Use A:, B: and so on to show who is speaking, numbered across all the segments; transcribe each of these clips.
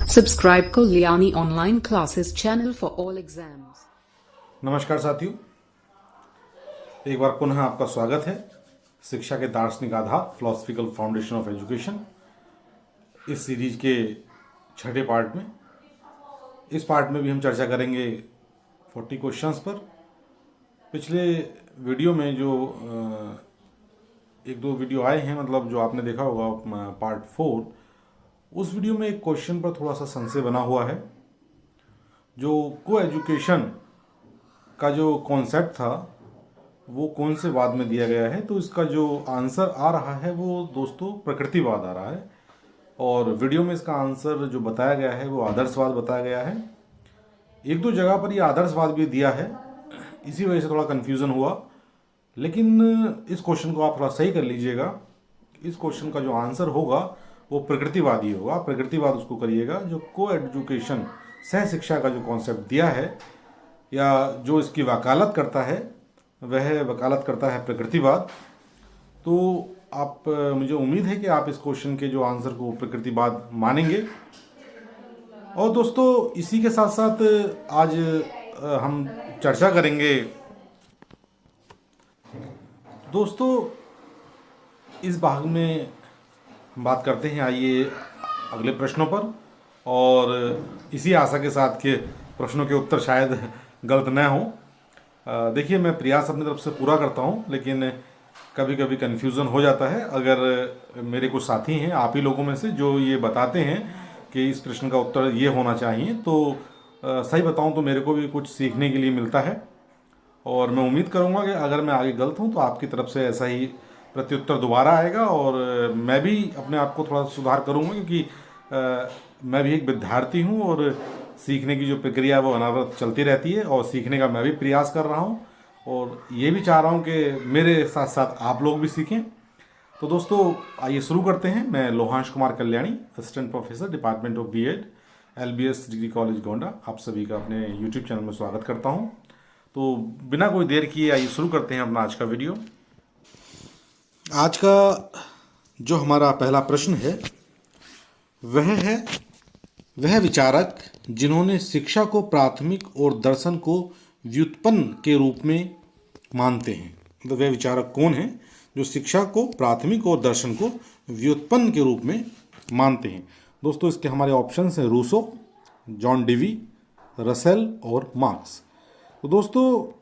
A: Subscribe Kalyani Online Classes channel for all exams.
B: नमस्कार साथियों, एक बार पुनः आपका स्वागत है शिक्षा के दार्शनिक आधार फिलोसफिकल फाउंडेशन ऑफ एजुकेशन इस सीरीज के छठे पार्ट में। इस पार्ट में भी हम चर्चा करेंगे 40 क्वेश्चंस पर। पिछले वीडियो में जो एक दो वीडियो आए हैं, मतलब जो आपने देखा होगा पार्ट 4, उस वीडियो में एक क्वेश्चन पर थोड़ा सा संशय बना हुआ है। जो को एजुकेशन का जो कॉन्सेप्ट था वो कौन से वाद में दिया गया है, तो इसका जो आंसर आ रहा है वो दोस्तों प्रकृतिवाद आ रहा है। और वीडियो में इसका आंसर जो बताया गया है वो आदर्शवाद बताया गया है। एक दो जगह पर ये आदर्शवाद भी दिया है, इसी वजह से थोड़ा कन्फ्यूज़न हुआ। लेकिन इस क्वेश्चन को आप थोड़ा सही कर लीजिएगा। इस क्वेश्चन का जो आंसर होगा वो प्रकृतिवादी होगा। प्रकृतिवाद उसको करिएगा। जो को एजुकेशन सह शिक्षा का जो कॉन्सेप्ट दिया है या जो इसकी वकालत करता है वह वकालत करता है प्रकृतिवाद। तो आप मुझे उम्मीद है कि आप इस क्वेश्चन के जो आंसर को प्रकृतिवाद मानेंगे। और दोस्तों इसी के साथ साथ आज हम चर्चा करेंगे दोस्तों इस भाग में हम बात करते हैं, आइए अगले प्रश्नों पर। और इसी आशा के साथ कि प्रश्नों के उत्तर शायद गलत न हों। देखिए, मैं प्रयास अपनी तरफ से पूरा करता हूं, लेकिन कभी कभी कन्फ्यूज़न हो जाता है। अगर मेरे कुछ साथी हैं आप ही लोगों में से जो ये बताते हैं कि इस प्रश्न का उत्तर ये होना चाहिए, तो सही बताऊं तो मेरे को भी कुछ सीखने के लिए मिलता है। और मैं उम्मीद करूंगा कि अगर मैं आगे गलत हूं तो आपकी तरफ से ऐसा ही प्रत्युत्तर दोबारा आएगा और मैं भी अपने आप को थोड़ा सुधार करूंगा, क्योंकि मैं भी एक विद्यार्थी हूं और सीखने की जो प्रक्रिया है वो अनवरत चलती रहती है और सीखने का मैं भी प्रयास कर रहा हूं और ये भी चाह रहा हूं कि मेरे साथ साथ आप लोग भी सीखें। तो दोस्तों आइए शुरू करते हैं। मैं Lohansh Kumar Kalyani, assistant professor, department of B Ed, LBS degree college Gonda, आप सभी का अपने यूट्यूब चैनल में स्वागत करता हूं। तो बिना कोई देर किए आइए शुरू करते हैं अपना आज का वीडियो। आज का जो हमारा पहला प्रश्न है वह विचारक जिन्होंने शिक्षा को प्राथमिक और दर्शन को व्युत्पन्न के रूप में मानते हैं। मतलब वह विचारक कौन है जो शिक्षा को प्राथमिक और दर्शन को व्युत्पन्न के रूप में मानते हैं। दोस्तों इसके हमारे ऑप्शंस हैं रूसो, जॉन डेवी, रसेल और मार्क्स। तो दोस्तों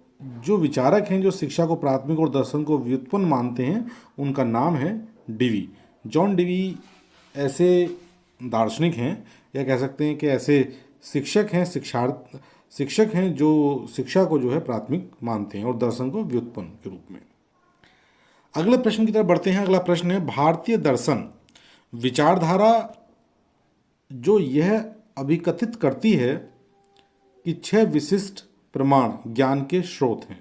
B: जो विचारक हैं जो शिक्षा को प्राथमिक और दर्शन को व्युत्पन्न मानते हैं उनका नाम है डेवी। जॉन डेवी ऐसे दार्शनिक हैं या कह सकते हैं कि ऐसे शिक्षक हैं जो शिक्षा को जो है प्राथमिक मानते हैं और दर्शन को व्युत्पन्न के रूप में। अगले प्रश्न की तरफ बढ़ते हैं। अगला प्रश्न है, भारतीय दर्शन विचारधारा जो यह अभिकथित करती है कि 6 विशिष्ट प्रमाण ज्ञान के स्रोत हैं।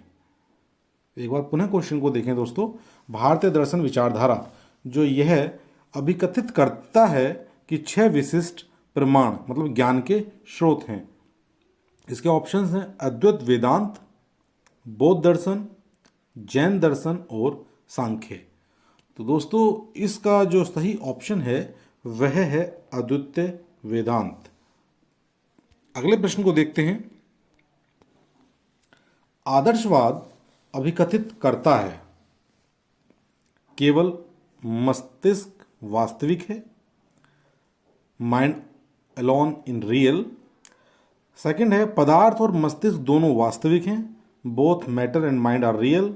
B: एक बार पुनः क्वेश्चन को देखें दोस्तों। भारतीय दर्शन विचारधारा जो यह अभिकथित करता है कि 6 विशिष्ट प्रमाण मतलब ज्ञान के स्रोत हैं। इसके ऑप्शंस हैं अद्वैत वेदांत, बौद्ध दर्शन, जैन दर्शन और सांख्य। तो दोस्तों इसका जो सही ऑप्शन है वह है अद्वैत वेदांत। अगले प्रश्न को देखते हैं। आदर्शवाद अभिकथित करता है केवल मस्तिष्क वास्तविक है, mind alone is real. Second है पदार्थ और मस्तिष्क दोनों वास्तविक हैं, both matter and mind are real.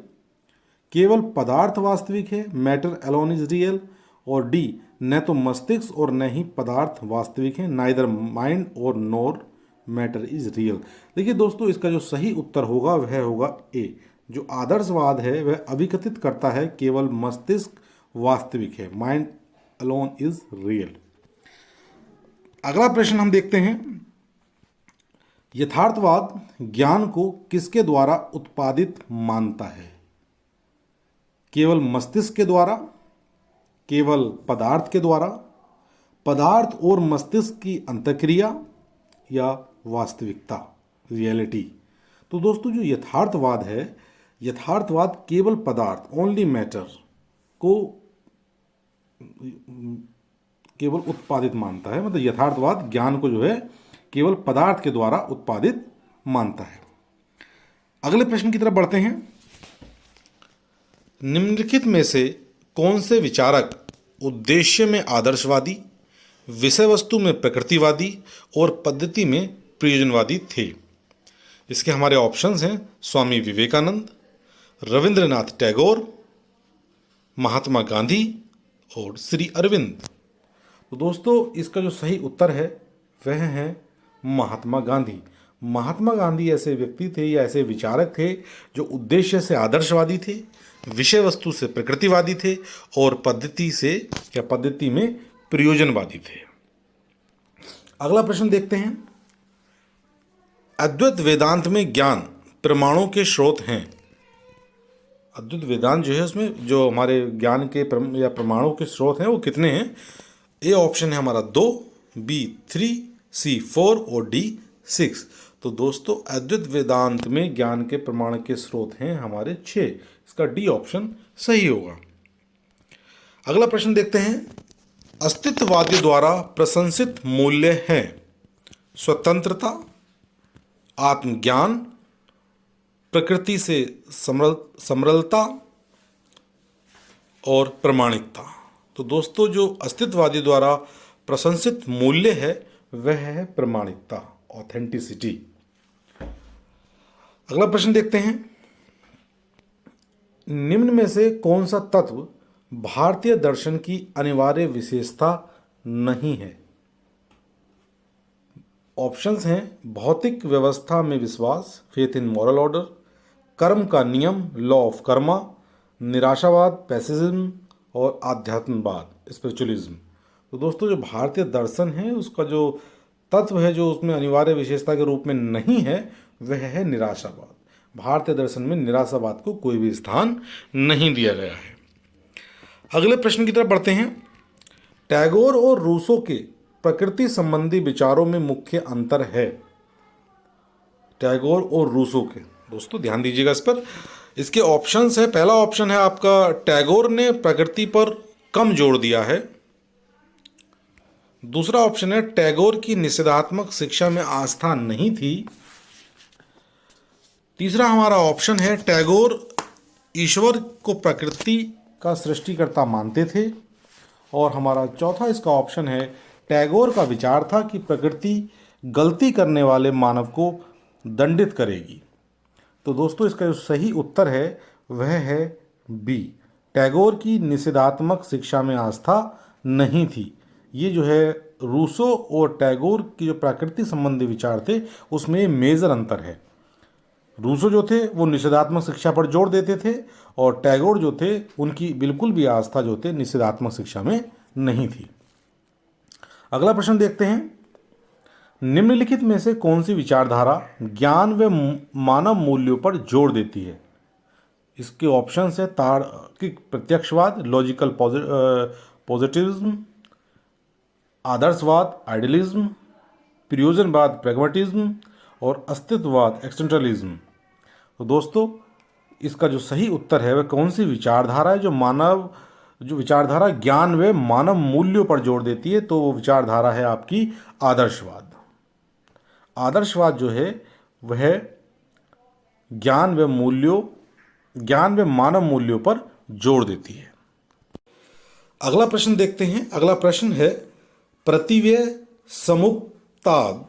B: केवल पदार्थ वास्तविक है, मैटर अलोन इज रियल। और डी, न तो मस्तिष्क और न ही पदार्थ वास्तविक हैं, नाइदर माइंड और नोर मैटर इज रियल। देखिए दोस्तों इसका जो सही उत्तर होगा वह होगा ए। जो आदर्शवाद है वह अभिकथित करता है केवल मस्तिष्क वास्तविक है, माइंड अलोन इज रियल। अगला प्रश्न हम देखते हैं। यथार्थवाद ज्ञान को किसके द्वारा उत्पादित मानता है? केवल मस्तिष्क के द्वारा, केवल पदार्थ के द्वारा, पदार्थ और मस्तिष्क की अंतःक्रिया या वास्तविकता, रियलिटी। तो दोस्तों जो यथार्थवाद है, यथार्थवाद केवल पदार्थ, ओनली मैटर को केवल उत्पादित मानता है, मतलब यथार्थवाद ज्ञान को जो है केवल पदार्थ के द्वारा उत्पादित मानता है। अगले प्रश्न की तरफ बढ़ते हैं। निम्नलिखित में से कौन से विचारक उद्देश्य में आदर्शवादी, विषय वस्तु में प्रकृतिवादी और पद्धति में प्रयोजनवादी थे? इसके हमारे ऑप्शंस हैं स्वामी विवेकानंद, रविंद्रनाथ टैगोर, महात्मा गांधी और श्री अरविंद। तो दोस्तों इसका जो सही उत्तर है वह है महात्मा गांधी। महात्मा गांधी ऐसे व्यक्ति थे या ऐसे विचारक थे जो उद्देश्य से आदर्शवादी थे, विषय वस्तु से प्रकृतिवादी थे और पद्धति से या पद्धति में प्रयोजनवादी थे। अगला प्रश्न देखते हैं। अद्वैत वेदांत में ज्ञान प्रमाणों के स्रोत हैं। अद्वैत वेदांत जो है उसमें जो हमारे ज्ञान के या प्रमाणों के स्रोत हैं वो कितने हैं? ए ऑप्शन है हमारा 2, बी 3, सी 4 और डी 6। तो दोस्तों अद्वैत वेदांत में ज्ञान के प्रमाण के स्रोत हैं हमारे 6। इसका डी ऑप्शन सही होगा। अगला प्रश्न देखते हैं। अस्तित्ववादियों द्वारा प्रशंसित मूल्य हैं स्वतंत्रता, आत्मज्ञान, प्रकृति से समरलता और प्रामाणिकता। तो दोस्तों जो अस्तित्ववादी द्वारा प्रशंसित मूल्य है वह है प्रामाणिकता, ऑथेंटिसिटी। अगला प्रश्न देखते हैं। निम्न में से कौन सा तत्व भारतीय दर्शन की अनिवार्य विशेषता नहीं है? ऑप्शंस हैं भौतिक व्यवस्था में विश्वास, फेथ इन मॉरल ऑर्डर, कर्म का नियम, लॉ ऑफ कर्मा, निराशावाद, पैसिज्म और आध्यात्मवाद, स्पिरिचुअलिज्म। तो दोस्तों जो भारतीय दर्शन है उसका जो तत्व है जो उसमें अनिवार्य विशेषता के रूप में नहीं है वह है निराशावाद। भारतीय दर्शन में निराशावाद को कोई भी स्थान नहीं दिया गया है। अगले प्रश्न की तरफ बढ़ते हैं। टैगोर और रूसो के प्रकृति संबंधी विचारों में मुख्य अंतर है। टैगोर और रूसो के, दोस्तों ध्यान दीजिएगा इस पर। इसके ऑप्शंस है, पहला ऑप्शन है आपका टैगोर ने प्रकृति पर कम जोर दिया है। दूसरा ऑप्शन है टैगोर की निषेधात्मक शिक्षा में आस्था नहीं थी। तीसरा हमारा ऑप्शन है टैगोर ईश्वर को प्रकृति का सृष्टिकर्ता मानते थे। और हमारा चौथा इसका ऑप्शन है टैगोर का विचार था कि प्रकृति गलती करने वाले मानव को दंडित करेगी। तो दोस्तों इसका जो सही उत्तर है वह है बी, टैगोर की निषेधात्मक शिक्षा में आस्था नहीं थी। ये जो है रूसो और टैगोर की जो प्रकृति संबंधी विचार थे उसमें मेजर अंतर है। रूसो जो थे वो निषेधात्मक शिक्षा पर जोर देते थे और टैगोर जो थे उनकी बिल्कुल भी आस्था जो थे निषेधात्मक शिक्षा में नहीं थी। अगला प्रश्न देखते हैं। निम्नलिखित में से कौन सी विचारधारा ज्ञान व मानव मूल्यों पर जोर देती है? इसके ऑप्शंस है तार्किक प्रत्यक्षवाद, लॉजिकल पॉजिटिविज्म, आदर्शवाद, आइडियलिज्म, प्रयोजनवाद, प्रैग्मेटिज्म और अस्तित्ववाद, एक्सटेंशनलिज्म। तो दोस्तों इसका जो सही उत्तर है वह कौन सी विचारधारा है जो विचारधारा ज्ञान व मानव मूल्यों पर जोर देती है? तो वो विचारधारा है आपकी आदर्शवाद। आदर्शवाद जो है वह ज्ञान व मानव मूल्यों पर जोर देती है। अगला प्रश्न देखते हैं। अगला प्रश्न है प्रतिव्यय समुपपाद,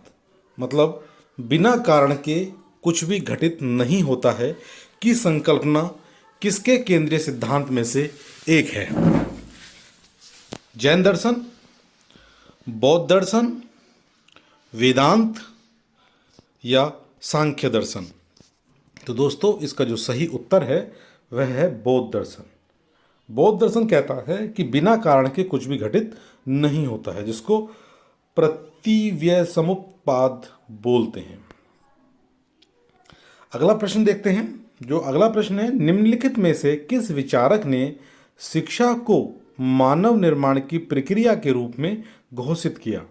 B: मतलब बिना कारण के कुछ भी घटित नहीं होता है की संकल्पना किसके केंद्रीय सिद्धांत में से एक है? जैन दर्शन, बौद्ध दर्शन, वेदांत या सांख्य दर्शन? तो दोस्तों इसका जो सही उत्तर है वह है बौद्ध दर्शन। बौद्ध दर्शन कहता है कि बिना कारण के कुछ भी घटित नहीं होता है, जिसको प्रतिव्यय समुपपाद बोलते हैं। अगला प्रश्न देखते हैं। जो अगला प्रश्न है, निम्नलिखित में से किस विचारक ने शिक्षा को मानव निर्माण की प्रक्रिया के रूप में घोषित किया?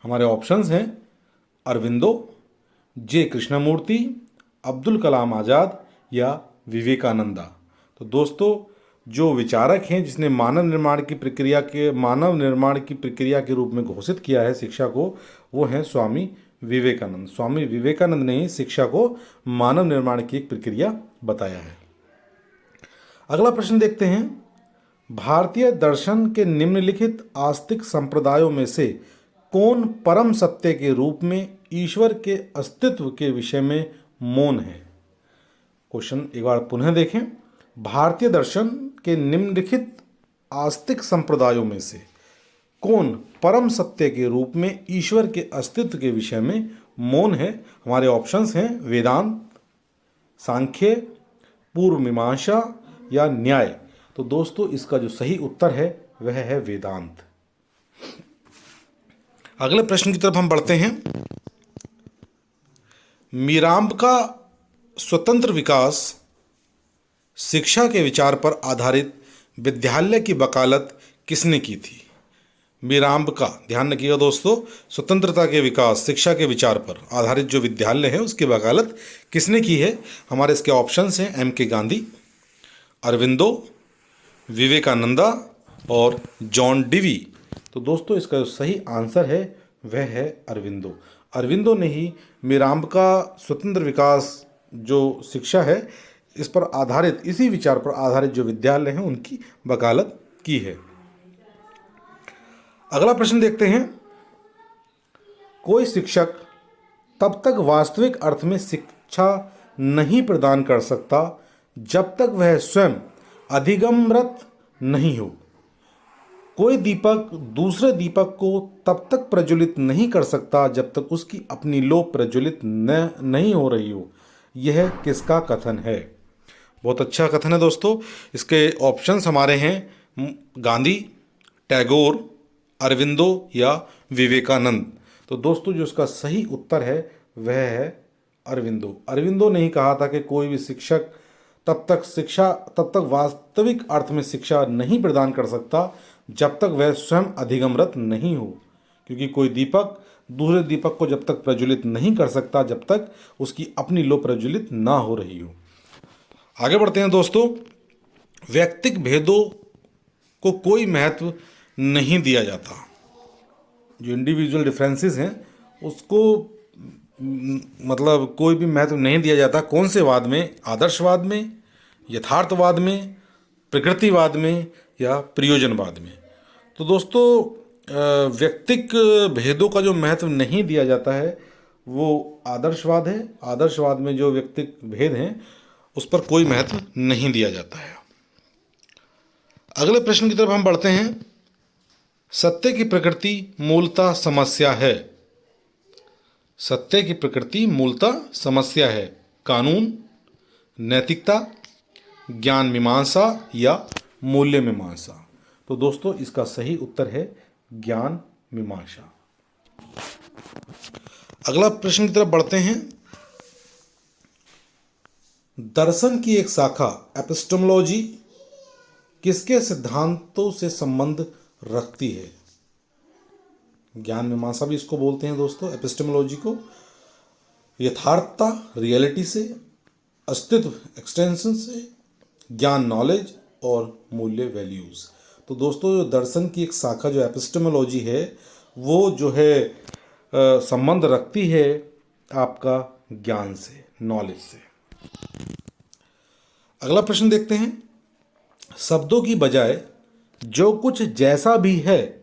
B: हमारे ऑप्शंस हैं अरविंदो, जे कृष्णमूर्ति, अब्दुल कलाम आज़ाद या विवेकानंदा। तो दोस्तों जो विचारक हैं जिसने मानव निर्माण की प्रक्रिया के रूप में घोषित किया है शिक्षा को, वो हैं स्वामी विवेकानंद। स्वामी विवेकानंद ने ही शिक्षा को मानव निर्माण की एक प्रक्रिया बताया है। अगला प्रश्न देखते हैं, भारतीय दर्शन के निम्नलिखित आस्तिक संप्रदायों में से कौन परम सत्य के रूप में ईश्वर के अस्तित्व के विषय में मौन है? क्वेश्चन एक बार पुनः देखें। भारतीय दर्शन के निम्नलिखित आस्तिक संप्रदायों में से कौन परम सत्य के रूप में ईश्वर के अस्तित्व के विषय में मौन है? हमारे ऑप्शंस हैं वेदांत, सांख्य, पूर्व मीमांसा या न्याय। तो दोस्तों इसका जो सही उत्तर है वह है वेदांत। अगले प्रश्न की तरफ हम बढ़ते हैं। मीरांब का स्वतंत्र विकास शिक्षा के विचार पर आधारित विद्यालय की वकालत किसने की थी? मीरांब का, ध्यान रखिएगा दोस्तों, स्वतंत्रता के विकास शिक्षा के विचार पर आधारित जो विद्यालय है उसकी वकालत किसने की है? हमारे इसके ऑप्शंस हैं M.K. गांधी, अरविंदो, विवेकानंदा और जॉन डिवी। तो दोस्तों इसका जो सही आंसर है वह है अरविंदो। अरविंदो ने ही मीरांब का स्वतंत्र विकास जो शिक्षा है इस पर आधारित, इसी विचार पर आधारित जो विद्यालय हैं उनकी वकालत की है। अगला प्रश्न देखते हैं, कोई शिक्षक तब तक वास्तविक अर्थ में शिक्षा नहीं प्रदान कर सकता जब तक वह स्वयं अधिगमरत नहीं हो। कोई दीपक दूसरे दीपक को तब तक प्रज्वलित नहीं कर सकता जब तक उसकी अपनी लौ प्रज्वलित नहीं हो रही हो। यह किसका कथन है? बहुत अच्छा कथन है दोस्तों। इसके ऑप्शंस हमारे हैं गांधी, टैगोर, अरविंदो या विवेकानंद। तो दोस्तों जो इसका सही उत्तर है वह है अरविंदो। अरविंदो ने ही कहा था कि कोई भी शिक्षक तब तक वास्तविक अर्थ में शिक्षा नहीं प्रदान कर सकता जब तक वह स्वयं अधिगमरत नहीं हो, क्योंकि कोई दीपक दूसरे दीपक को जब तक प्रज्वलित नहीं कर सकता जब तक उसकी अपनी लौ प्रज्वलित ना हो रही हो। आगे बढ़ते हैं दोस्तों। व्यक्तिक भेदों को कोई महत्व नहीं दिया जाता। जो इंडिविजुअल डिफरेंसेस हैं उसको मतलब कोई भी महत्व नहीं दिया जाता। कौन से वाद में? आदर्शवाद में, यथार्थवाद में, प्रकृतिवाद में या प्रयोजनवाद में। तो दोस्तों व्यक्तिक भेदों का जो महत्व नहीं दिया जाता है वो आदर्शवाद है। आदर्शवाद में जो व्यक्तिक भेद हैं उस पर कोई महत्व नहीं दिया जाता है। अगले प्रश्न की तरफ हम बढ़ते हैं। सत्य की प्रकृति मूलतः समस्या है। सत्य की प्रकृति मूलतः समस्या है। कानून, नैतिकता, ज्ञान मीमांसा या मूल्य मीमांसा। तो दोस्तों इसका सही उत्तर है ज्ञान मीमांसा। अगला प्रश्न की तरफ बढ़ते हैं। दर्शन की एक शाखा एपिस्टेमोलॉजी किसके सिद्धांतों से संबंध रखती है? ज्ञान मीमांसा भी इसको बोलते हैं दोस्तों, एपिस्टेमोलॉजी को। यथार्थता रियलिटी से, अस्तित्व एक्सटेंशन से, ज्ञान नॉलेज और मूल्य वैल्यूज। तो दोस्तों जो दर्शन की एक शाखा जो एपिस्टेमोलॉजी है वो जो है संबंध रखती है आपका ज्ञान से, नॉलेज से। अगला प्रश्न देखते हैं। शब्दों की बजाय जो कुछ जैसा भी है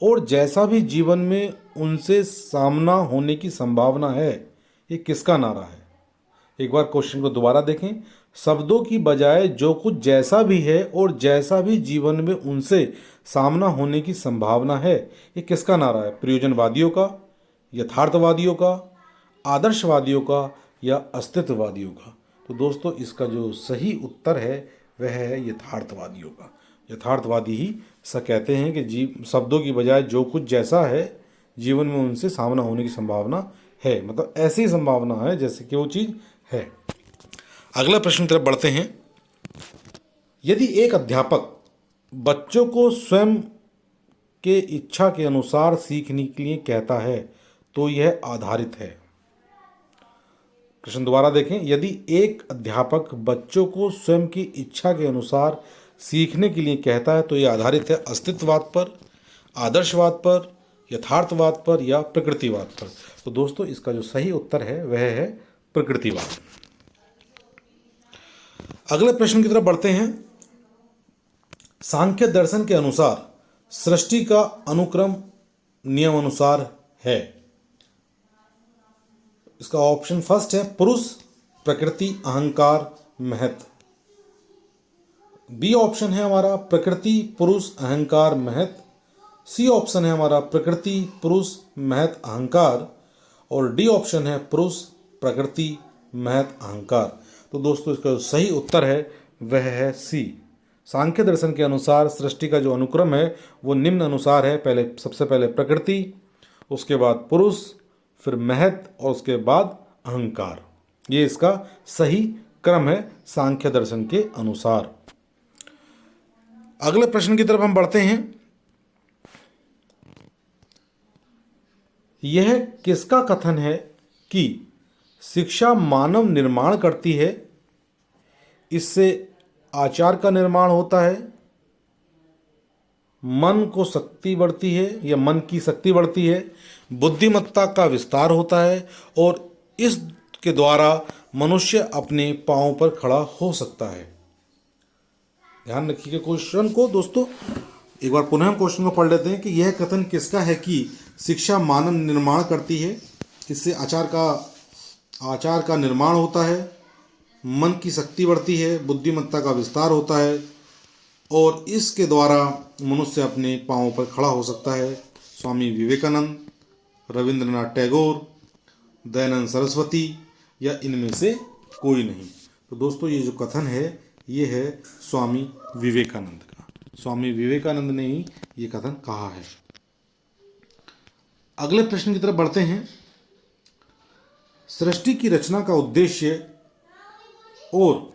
B: और जैसा भी जीवन में उनसे सामना होने की संभावना है, ये किसका नारा है? एक बार क्वेश्चन को दोबारा देखें। शब्दों की बजाय जो कुछ जैसा भी है और जैसा भी जीवन में उनसे सामना होने की संभावना है, ये किसका नारा है? प्रयोजनवादियों का, यथार्थवादियों का, आदर्शवादियों का या अस्तित्ववादियों का? तो दोस्तों इसका जो सही उत्तर है वह है यथार्थवादियों का। यथार्थवादी ही ऐसा कहते हैं कि शब्दों की बजाय जो कुछ जैसा है जीवन में उनसे सामना होने की संभावना है, मतलब ऐसी संभावना है जैसे कि वो चीज़ है। अगला प्रश्न की तरफ बढ़ते हैं। यदि एक अध्यापक बच्चों को स्वयं के इच्छा के अनुसार सीखने के लिए कहता है तो यह आधारित है। प्रश्न दोबारा देखें। यदि एक अध्यापक बच्चों को स्वयं की इच्छा के अनुसार सीखने के लिए कहता है तो ये आधारित है अस्तित्ववाद पर, आदर्शवाद पर, यथार्थवाद पर या प्रकृतिवाद पर। तो दोस्तों इसका जो सही उत्तर है वह है प्रकृतिवाद। अगले प्रश्न की तरफ बढ़ते हैं। सांख्य दर्शन के अनुसार सृष्टि का अनुक्रम नियम अनुसार है। इसका ऑप्शन फर्स्ट है पुरुष, प्रकृति, अहंकार, महत। बी ऑप्शन है हमारा प्रकृति, पुरुष, अहंकार, महत। सी ऑप्शन है हमारा प्रकृति, पुरुष, महत, अहंकार। और डी ऑप्शन है पुरुष, प्रकृति, महत, अहंकार। तो दोस्तों इसका जो सही उत्तर है वह है सी। सांख्य दर्शन के अनुसार सृष्टि का जो अनुक्रम है वो निम्न अनुसार है। सबसे पहले प्रकृति, उसके बाद पुरुष, फिर महत और उसके बाद अहंकार। ये इसका सही क्रम है सांख्य दर्शन के अनुसार। अगले प्रश्न की तरफ हम बढ़ते हैं। यह किसका कथन है कि शिक्षा मानव निर्माण करती है, इससे आचार का निर्माण होता है, मन को शक्ति बढ़ती है या मन की शक्ति बढ़ती है, बुद्धिमत्ता का विस्तार होता है और इसके द्वारा मनुष्य अपने पांव पर खड़ा हो सकता है। ध्यान रखिएगा क्वेश्चन को दोस्तों, एक बार पुनः हम क्वेश्चन को पढ़ लेते हैं कि यह कथन किसका है कि शिक्षा मानव निर्माण करती है, इससे आचार का निर्माण होता है, मन की शक्ति बढ़ती है, बुद्धिमत्ता का विस्तार होता है और इसके द्वारा मनुष्य अपने पांवों पर खड़ा हो सकता है। स्वामी विवेकानंद, रविंद्रनाथ टैगोर, दयानंद सरस्वती या इनमें से कोई नहीं। तो दोस्तों ये जो कथन है ये है स्वामी विवेकानंद का। स्वामी विवेकानंद ने ही ये कथन कहा है। अगले प्रश्न की तरफ बढ़ते हैं। सृष्टि की रचना का उद्देश्य और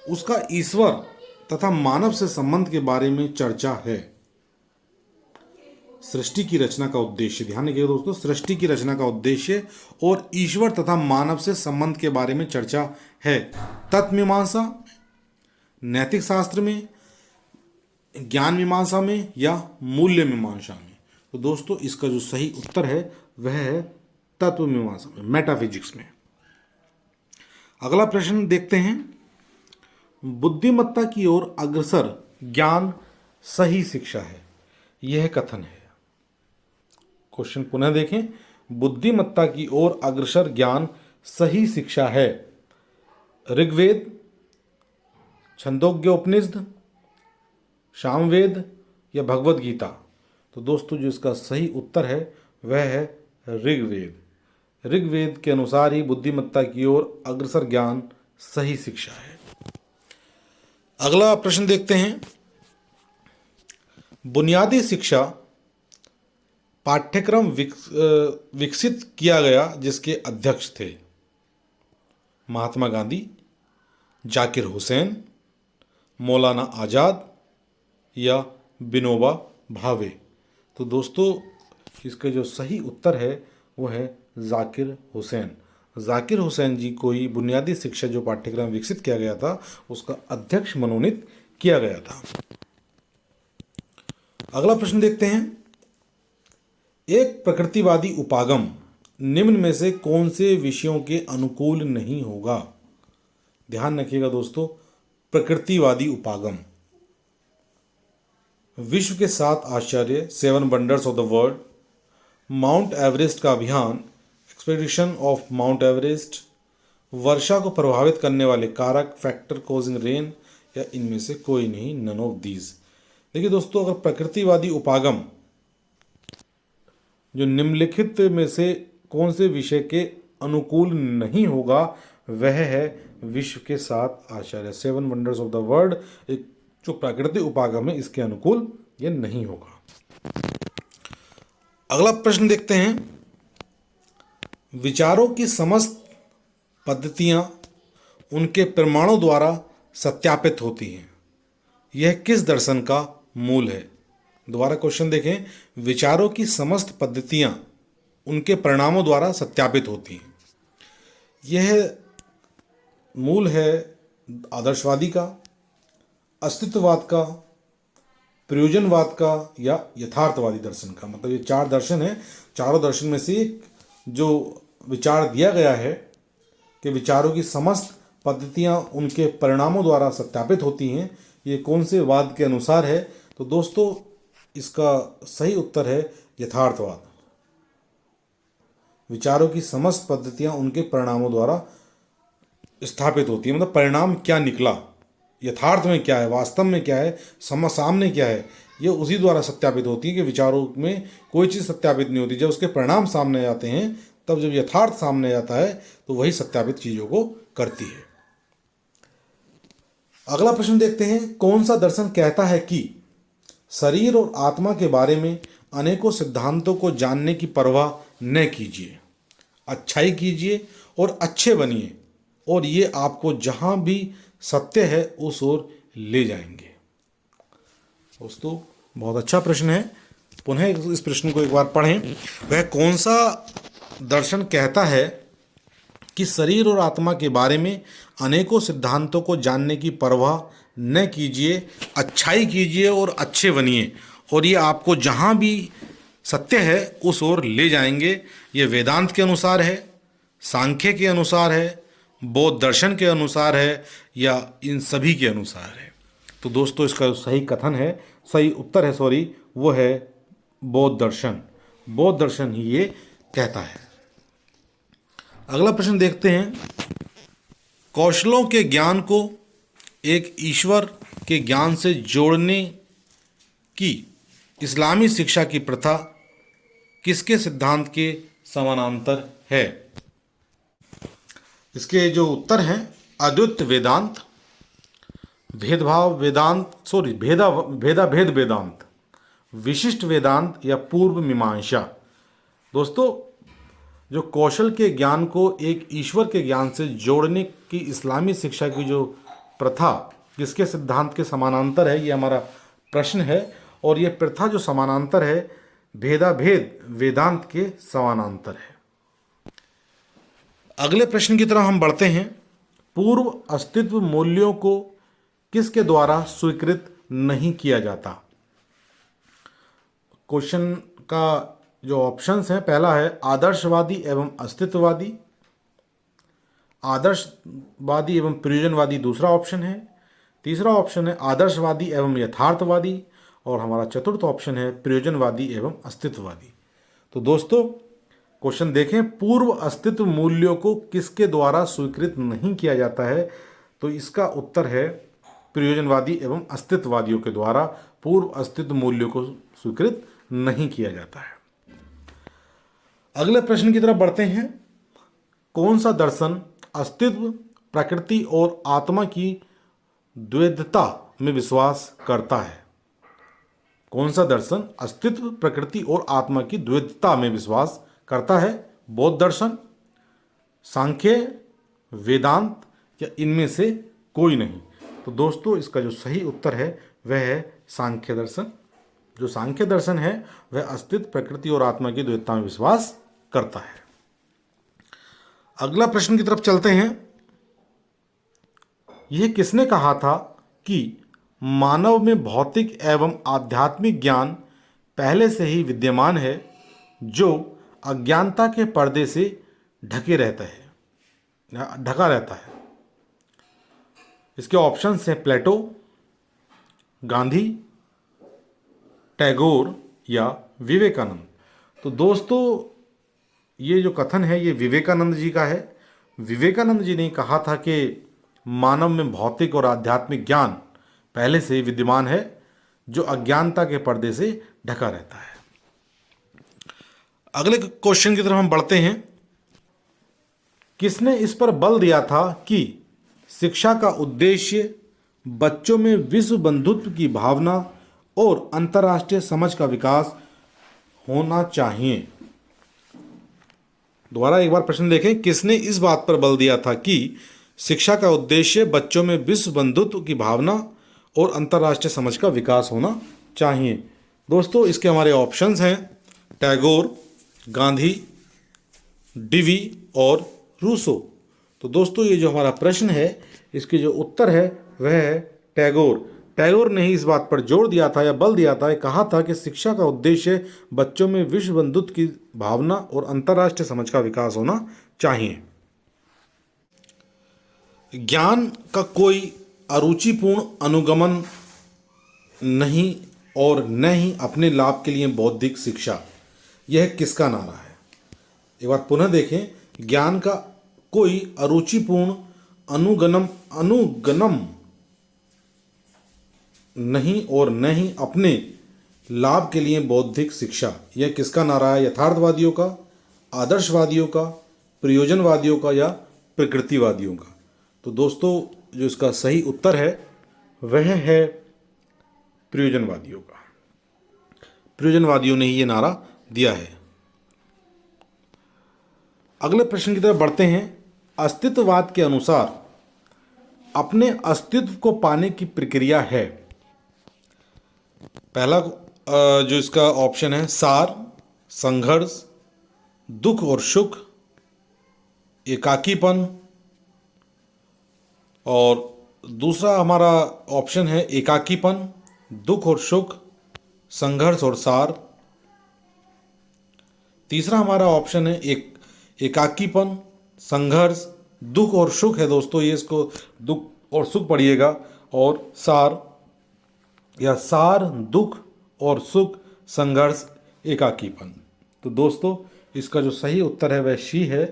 B: उसका ईश्वर तथा मानव से संबंध के बारे में चर्चा है। सृष्टि की रचना का उद्देश्य, ध्यान रखिएगा दोस्तों, सृष्टि की रचना का उद्देश्य और ईश्वर तथा मानव से संबंध के बारे में चर्चा है। तत्व मीमांसा, नैतिक शास्त्र में, ज्ञान मीमांसा में या मूल्य मीमांसा में। तो दोस्तों इसका जो सही उत्तर है वह है तत्व मीमांसा में, मेटाफिजिक्स में। अगला प्रश्न देखते हैं। बुद्धिमत्ता की ओर अग्रसर ज्ञान सही शिक्षा है, यह कथन है। क्वेश्चन पुनः देखें। बुद्धिमत्ता की ओर अग्रसर ज्ञान सही शिक्षा है। ऋग्वेद, छंदोग्योपनिषद, सामवेद या भगवत गीता। तो दोस्तों जो इसका सही उत्तर है वह है ऋग्वेद। ऋग्वेद के अनुसार ही बुद्धिमत्ता की ओर अग्रसर ज्ञान सही शिक्षा है। अगला प्रश्न देखते हैं। बुनियादी शिक्षा पाठ्यक्रम विकसित किया गया जिसके अध्यक्ष थे महात्मा गांधी, जाकिर हुसैन, मौलाना आज़ाद या विनोबा भावे। तो दोस्तों इसका जो सही उत्तर है वो है जाकिर हुसैन। जाकिर हुसैन जी को ही बुनियादी शिक्षा जो पाठ्यक्रम विकसित किया गया था उसका अध्यक्ष मनोनीत किया गया था। अगला प्रश्न देखते हैं। एक प्रकृतिवादी उपागम निम्न में से कौन से विषयों के अनुकूल नहीं होगा? ध्यान रखिएगा दोस्तों, प्रकृतिवादी उपागम। विश्व के 7 आश्चर्य, 7 wonders of the world, mount Everest का अभियान, एक्सपेडिशन ऑफ माउंट एवरेस्ट, वर्षा को प्रभावित करने वाले कारक, फैक्टर कॉजिंग रेन या इनमें से कोई नहीं, नन ऑफ दीज। देखिए दोस्तों, अगर प्रकृतिवादी उपागम जो निम्नलिखित में से कौन से विषय के अनुकूल नहीं होगा वह है विश्व के 7 आश्चर्य, 7 वंडर्स ऑफ द वर्ल्ड। एक जो प्राकृतिक उपागम है इसके अनुकूल यह नहीं होगा। अगला प्रश्न देखते हैं। विचारों की समस्त पद्धतियां उनके प्रमाणों द्वारा सत्यापित होती हैं, यह किस दर्शन का मूल है? दोबारा क्वेश्चन देखें। विचारों की समस्त पद्धतियां उनके परिणामों द्वारा सत्यापित होती हैं, यह मूल है आदर्शवादी का, अस्तित्ववाद का, प्रयोजनवाद का या यथार्थवादी दर्शन का। मतलब ये चार दर्शन हैं, चारों दर्शन में से एक जो विचार दिया गया है कि विचारों की समस्त पद्धतियाँ उनके परिणामों द्वारा सत्यापित होती हैं, ये कौन से वाद के अनुसार है? तो दोस्तों इसका सही उत्तर है यथार्थवाद। विचारों की समस्त पद्धतियाँ उनके परिणामों द्वारा स्थापित होती है, मतलब परिणाम क्या निकला, यथार्थ में क्या है, वास्तव में क्या है, सामने क्या है, ये उसी द्वारा सत्यापित होती है। कि विचारों में कोई चीज़ सत्यापित नहीं होती, जब उसके परिणाम सामने आते हैं, तब जब यथार्थ सामने आता है तो वही सत्यापित चीज़ों को करती है। अगला प्रश्न देखते हैं, कौन सा दर्शन कहता है कि शरीर और आत्मा के बारे में अनेकों सिद्धांतों को जानने की परवाह न कीजिए, अच्छाई कीजिए और अच्छे बनिए, और ये आपको जहां भी सत्य है उस ओर ले जाएंगे। दोस्तों बहुत अच्छा प्रश्न है, पुनः इस प्रश्न को एक बार पढ़ें। वह कौन सा दर्शन कहता है कि शरीर और आत्मा के बारे में अनेकों सिद्धांतों को जानने की परवाह न कीजिए, अच्छाई कीजिए और अच्छे बनिए, और ये आपको जहाँ भी सत्य है उस ओर ले जाएंगे। ये वेदांत के अनुसार है, सांख्य के अनुसार है, बौद्ध दर्शन के अनुसार है, या इन सभी के अनुसार है? तो दोस्तों इसका सही कथन है, सही उत्तर है वो है बौद्ध दर्शन। बौद्ध दर्शन ही ये कहता है। अगला प्रश्न देखते हैं, कौशलों के ज्ञान को एक ईश्वर के ज्ञान से जोड़ने की इस्लामी शिक्षा की प्रथा किसके सिद्धांत के समानांतर है? इसके जो उत्तर हैं, अद्वैत वेदांत, भेदभाव वेदांत, भेद वेदांत, विशिष्ट वेदांत या पूर्व मीमांसा। दोस्तों जो कौशल के ज्ञान को एक ईश्वर के ज्ञान से जोड़ने की इस्लामी शिक्षा की जो प्रथा किसके सिद्धांत के समानांतर है, ये हमारा प्रश्न है। और ये प्रथा जो समानांतर है भेद वेदांत के समानांतर है। अगले प्रश्न की तरफ हम बढ़ते हैं, पूर्व अस्तित्व मूल्यों को किसके द्वारा स्वीकृत नहीं किया जाता? क्वेश्चन का जो ऑप्शंस हैं, पहला है आदर्शवादी एवं अस्तित्ववादी, आदर्शवादी एवं प्रयोजनवादी दूसरा ऑप्शन है, तीसरा ऑप्शन है आदर्शवादी एवं यथार्थवादी, और हमारा चतुर्थ ऑप्शन है प्रयोजनवादी एवं अस्तित्ववादी। तो दोस्तों क्वेश्चन देखें, पूर्व अस्तित्व मूल्यों को किसके द्वारा स्वीकृत नहीं किया जाता है? तो इसका उत्तर है प्रयोजनवादी एवं अस्तित्ववादियों के द्वारा पूर्व अस्तित्व मूल्यों को स्वीकृत नहीं किया जाता है। अगले प्रश्न की तरफ बढ़ते हैं, कौन सा दर्शन अस्तित्व, प्रकृति और आत्मा की द्वैतता में विश्वास करता है? कौन सा दर्शन अस्तित्व, प्रकृति और आत्मा की द्वैतता में विश्वास करता है? बौद्ध दर्शन, सांख्य, वेदांत या इनमें से कोई नहीं? तो दोस्तों इसका जो सही उत्तर है वह है सांख्य दर्शन। जो सांख्य दर्शन है वह अस्तित्व, प्रकृति और आत्मा की द्वैतता में विश्वास करता है। अगला प्रश्न की तरफ चलते हैं, यह किसने कहा था कि मानव में भौतिक एवं आध्यात्मिक ज्ञान पहले से ही विद्यमान है, जो अज्ञानता के पर्दे से ढका रहता है? इसके ऑप्शंस हैं प्लेटो, गांधी, टैगोर या विवेकानंद। तो दोस्तों ये जो कथन है ये विवेकानंद जी का है। विवेकानंद जी ने कहा था कि मानव में भौतिक और आध्यात्मिक ज्ञान पहले से ही विद्यमान है, जो अज्ञानता के पर्दे से ढका रहता है। अगले क्वेश्चन की तरफ हम बढ़ते हैं, किसने इस पर बल दिया था कि शिक्षा का उद्देश्य बच्चों में विश्व बंधुत्व की भावना और अंतर्राष्ट्रीय समझ का विकास होना चाहिए? दोबारा एक बार प्रश्न देखें, किसने इस बात पर बल दिया था कि शिक्षा का उद्देश्य बच्चों में विश्व बंधुत्व की भावना और अंतर्राष्ट्रीय समझ का विकास होना चाहिए? दोस्तों इसके हमारे ऑप्शंस हैं टैगोर, गांधी, डिवी और रूसो। तो दोस्तों ये जो हमारा प्रश्न है इसके जो उत्तर है वह है टैगोर। टैगोर ने ही इस बात पर जोर दिया था या बल दिया था, कहा था कि शिक्षा का उद्देश्य बच्चों में विश्व बंधुत्व की भावना और अंतर्राष्ट्रीय समझ का विकास होना चाहिए। ज्ञान का कोई अरुचिपूर्ण अनुगमन नहीं और न ही अपने लाभ के लिए बौद्धिक शिक्षा, यह किसका नारा है? एक बार पुनः देखें, ज्ञान का कोई अरुचिपूर्ण अनुगमन नहीं और न ही अपने लाभ के लिए बौद्धिक शिक्षा, यह किसका नारा है? यथार्थवादियों का, आदर्शवादियों का, प्रयोजनवादियों का या प्रकृतिवादियों का? तो दोस्तों जो इसका सही उत्तर है वह है प्रयोजनवादियों का। प्रयोजनवादियों ने ही ये नारा दिया है। अगले प्रश्न की तरफ बढ़ते हैं। अस्तित्ववाद के अनुसार अपने अस्तित्व को पाने की प्रक्रिया है। पहला जो इसका ऑप्शन है सार, संघर्ष, दुख और सुख, एकाकीपन, और दूसरा हमारा ऑप्शन है एकाकीपन, दुख और सुख, संघर्ष और सार। तीसरा हमारा ऑप्शन है एकाकीपन, संघर्ष, दुख और सुख है दोस्तों, ये इसको दुख और सुख पढ़िएगा, और सार या सार, दुख और सुख, संघर्ष, एकाकीपन। तो दोस्तों इसका जो सही उत्तर है वह सी है।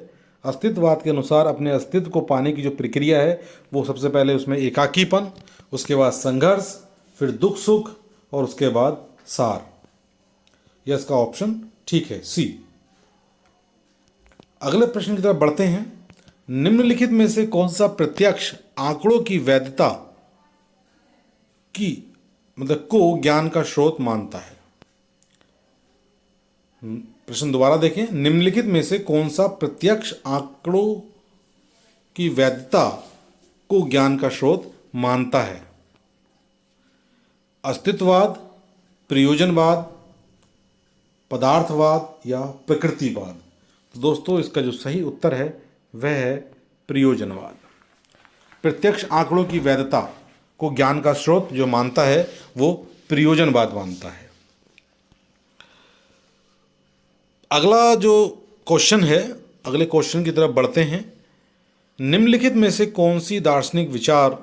B: अस्तित्ववाद के अनुसार अपने अस्तित्व को पाने की जो प्रक्रिया है वो सबसे पहले उसमें एकाकीपन, उसके बाद संघर्ष, फिर दुख सुख और उसके बाद सार। यह इसका ऑप्शन ठीक है, सी। अगले प्रश्न की तरफ बढ़ते हैं। निम्नलिखित में से कौन सा प्रत्यक्ष आंकड़ों की वैधता की को ज्ञान का स्रोत मानता है? प्रश्न दोबारा देखें। निम्नलिखित में से कौन सा प्रत्यक्ष आंकड़ों की वैधता को ज्ञान का स्रोत मानता है? अस्तित्ववाद, प्रयोजनवाद, पदार्थवाद या प्रकृतिवाद? तो दोस्तों इसका जो सही उत्तर है वह है प्रयोजनवाद। प्रत्यक्ष आंकड़ों की वैधता को ज्ञान का स्रोत जो मानता है वो प्रयोजनवाद मानता है। अगला जो क्वेश्चन है, अगले क्वेश्चन की तरफ बढ़ते हैं। निम्नलिखित में से कौन सी दार्शनिक विचार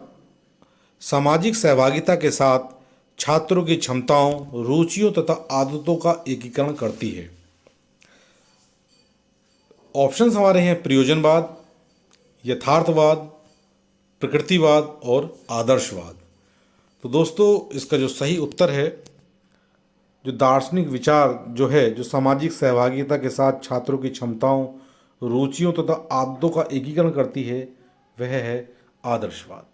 B: सामाजिक सहभागिता के साथ छात्रों की क्षमताओं, रुचियों तथा आदतों का एकीकरण करती है? ऑप्शंस हमारे हैं प्रयोजनवाद, यथार्थवाद, प्रकृतिवाद और आदर्शवाद। तो दोस्तों इसका जो सही उत्तर है, जो दार्शनिक विचार जो है जो सामाजिक सहभागिता के साथ छात्रों की क्षमताओं, रुचियों तथा आदतों का एकीकरण करती है, वह है आदर्शवाद।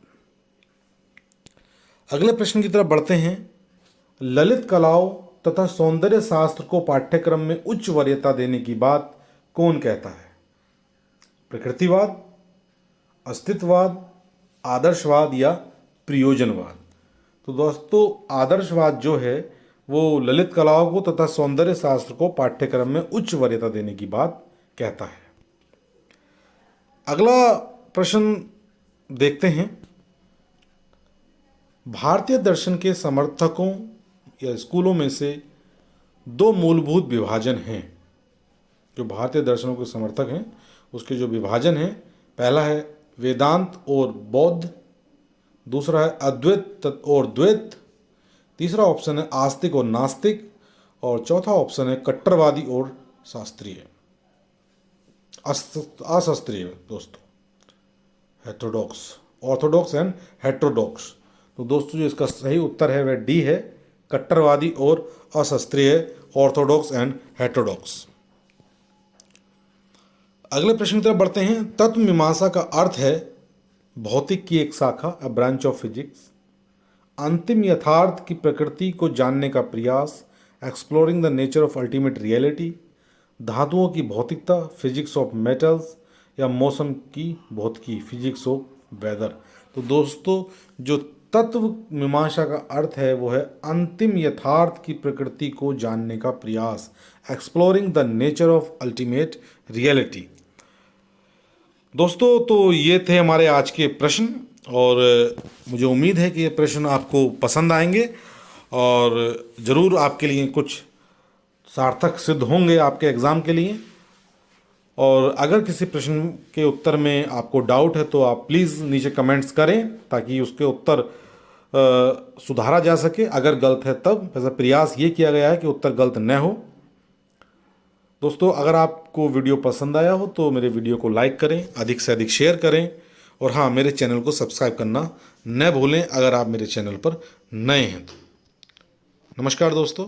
B: अगले प्रश्न की तरफ बढ़ते हैं। ललित कलाओं तथा सौंदर्य शास्त्र को पाठ्यक्रम में उच्च वरीयता देने की बात कौन कहता है? प्रकृतिवाद, अस्तित्ववाद, आदर्शवाद या प्रयोजनवाद? तो दोस्तों आदर्शवाद जो है वो ललित कलाओं को तथा सौंदर्य शास्त्र को पाठ्यक्रम में उच्च वरीयता देने की बात कहता है। अगला प्रश्न देखते हैं। भारतीय दर्शन के समर्थकों या स्कूलों में से दो मूलभूत विभाजन हैं। जो भारतीय दर्शनों के समर्थक हैं उसके जो विभाजन हैं, पहला है वेदांत और बौद्ध, दूसरा है अद्वैत और द्वैत, तीसरा ऑप्शन है आस्तिक और नास्तिक, और चौथा ऑप्शन है कट्टरवादी और शास्त्रीय अशास्त्रीय दोस्तों, हेटेरोडॉक्स, ऑर्थोडॉक्स एंड हेटेरोडॉक्स। तो दोस्तों जो इसका सही उत्तर है वह डी है, कट्टरवादी और अशास्त्रीय, ऑर्थोडॉक्स एंड हेटेरोडॉक्स। अगले प्रश्न की तरफ बढ़ते हैं। तत्व मीमांसा का अर्थ है भौतिक की एक शाखा, अ ब्रांच ऑफ फिजिक्स, अंतिम यथार्थ की प्रकृति को जानने का प्रयास, exploring the nature of ultimate reality, धातुओं की भौतिकता, फिजिक्स ऑफ मेटल्स, या मौसम की भौतिकी, फिजिक्स ऑफ वेदर। तो दोस्तों जो तत्व मीमांसा का अर्थ है वो है अंतिम यथार्थ की प्रकृति को जानने का प्रयास, exploring the nature of ultimate reality. दोस्तों तो ये थे हमारे आज के प्रश्न। और मुझे उम्मीद है कि ये प्रश्न आपको पसंद आएंगे और ज़रूर आपके लिए कुछ सार्थक सिद्ध होंगे आपके एग्ज़ाम के लिए। और अगर किसी प्रश्न के उत्तर में आपको डाउट है तो आप प्लीज़ नीचे कमेंट्स करें ताकि उसके उत्तर सुधारा जा सके। अगर गलत है तब, वैसा प्रयास ये किया गया है कि उत्तर गलत न हो। दोस्तों, अगर आपको वीडियो पसंद आया हो तो मेरे वीडियो को लाइक करें, अधिक से अधिक शेयर करें और हाँ, मेरे चैनल को सब्सक्राइब करना न भूलें अगर आप मेरे चैनल पर नए हैं तो। नमस्कार दोस्तों।